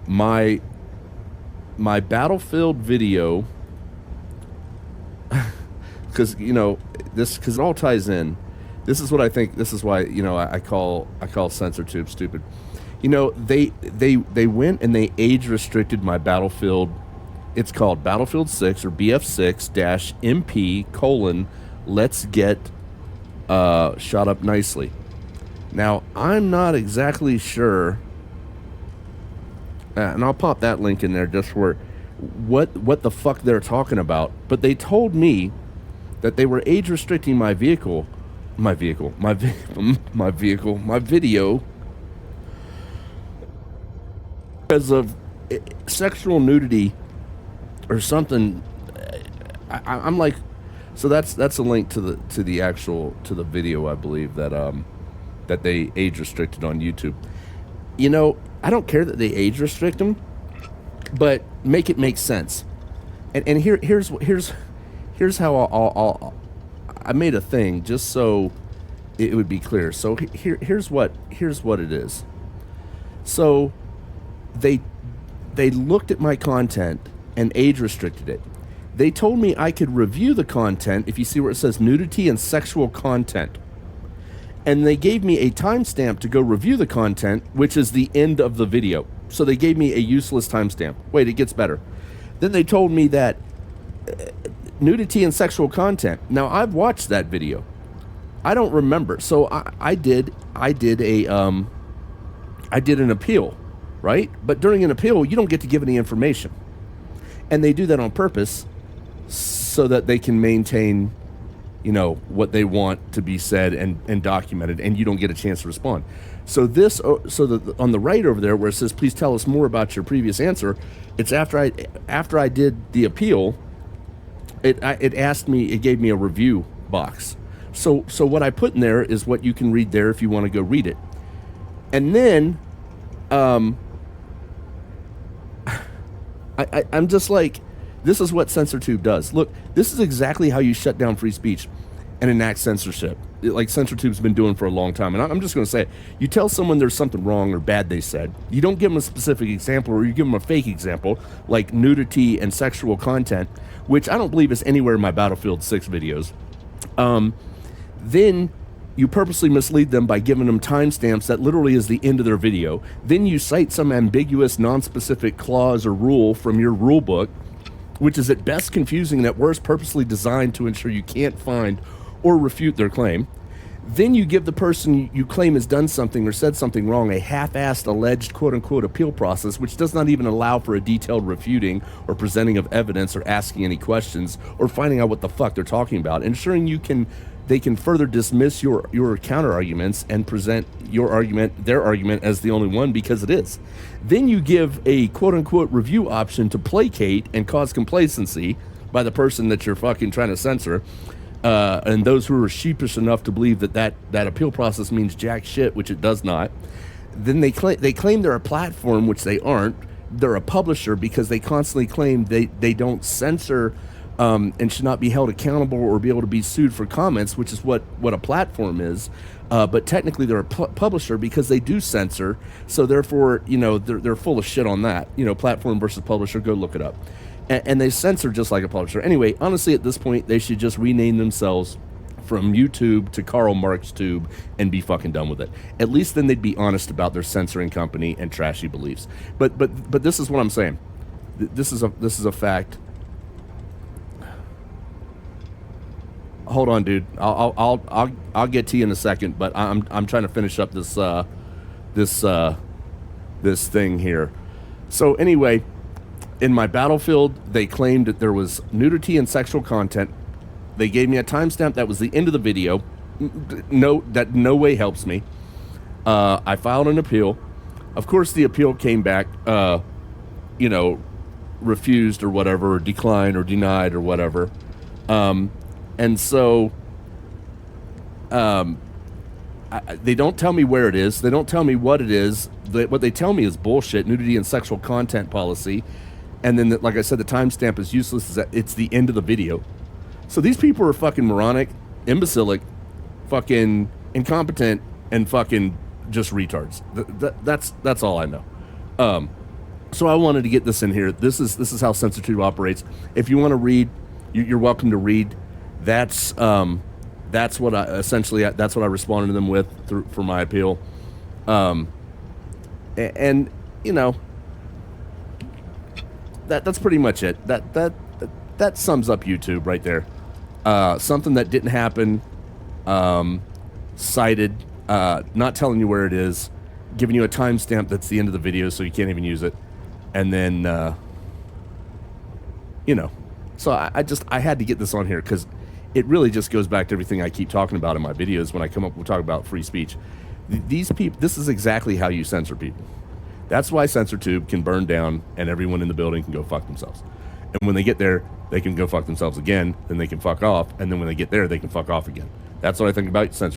my Battlefield video, because because it all ties in. This is what I think. This is why I call CensorTube stupid. They went and they age restricted my Battlefield. It's called Battlefield 6 or BF6-MP : Let's Get Shot Up Nicely. Now I'm not exactly sure, and I'll pop that link in there just for what the fuck they're talking about. But they told me that they were age restricting my video because of sexual nudity or something. I'm like, so that's a link to the video, I believe, that they age restricted on YouTube. I don't care that they age restrict them, but make it make sense. And here's how I made a thing just so it would be clear. So here's what it is. So they looked at my content and age restricted it. They told me I could review the content if you see where it says nudity and sexual content. And they gave me a timestamp to go review the content, which is the end of the video. So they gave me a useless timestamp. Wait, it gets better. Then they told me that nudity and sexual content. Now I've watched that video. I don't remember. So I did an appeal, right? But during an appeal, you don't get to give any information. And they do that on purpose so that they can maintain, what they want to be said and documented, and you don't get a chance to respond. So on the right over there where it says, please tell us more about your previous answer, it's after I did the appeal, it gave me a review box. So what I put in there is what you can read there if you want to go read it. And then, I'm just like, this is what CensorTube does. Look, this is exactly how you shut down free speech and enact censorship, like CensorTube's been doing for a long time. And I'm just going to say, you tell someone there's something wrong or bad they said, you don't give them a specific example, or you give them a fake example, like nudity and sexual content, which I don't believe is anywhere in my Battlefield 6 videos. Then you purposely mislead them by giving them timestamps that literally is the end of their video. Then you cite some ambiguous, non-specific clause or rule from your rule book, which is at best confusing and at worst purposely designed to ensure you can't find or refute their claim. Then you give the person you claim has done something or said something wrong a half-assed alleged quote-unquote appeal process, which does not even allow for a detailed refuting or presenting of evidence or asking any questions or finding out what the fuck they're talking about, ensuring they can further dismiss your counter arguments and present their argument as the only one, because it is. Then you give a quote-unquote review option to placate and cause complacency by the person that you're fucking trying to censor, and those who are sheepish enough to believe that appeal process means jack shit, which it does not. Then they claim they're a platform, which they aren't. They're a publisher because they constantly claim they don't censor and should not be held accountable or be able to be sued for comments, which is what a platform is. But technically they're a publisher because they do censor. So therefore, they're full of shit on that. Platform versus publisher, go look it up. And they censor just like a publisher. Anyway, honestly, at this point, they should just rename themselves from YouTube to Karl Marx Tube and be fucking done with it. At least then they'd be honest about their censoring company and trashy beliefs. But this is what I'm saying. This is a fact. Hold on, dude. I'll get to you in a second, but I'm trying to finish up this thing here. So anyway, in my Battlefield, they claimed that there was nudity and sexual content. They gave me a timestamp that was the end of the video. That no way helps me. I filed an appeal. Of course, the appeal came back, refused or whatever, or declined or denied or whatever. And so they don't tell me where it is. They don't tell me what it is. What they tell me is bullshit, nudity and sexual content policy. And then, like I said, the timestamp is useless. It's the end of the video. So these people are fucking moronic, imbecilic, fucking incompetent, and fucking just retards. That's all I know. So I wanted to get this in here. This is how CensorTube operates. If you want to read, you're welcome to read. That's what I essentially that's what I responded to them with for my appeal. And you know, that's pretty much it. That sums up YouTube right there. Something that didn't happen, cited, not telling you where it is, giving you a timestamp that's the end of the video so you can't even use it, and then you know, so I had to get this on here because it really just goes back to everything I keep talking about in my videos when I come up, we'll talk about free speech. These people, this is exactly how you censor people. That's why CensorTube can burn down and everyone in the building can go fuck themselves. And when they get there, they can go fuck themselves again, then they can fuck off, and then when they get there, they can fuck off again. That's what I think about censor.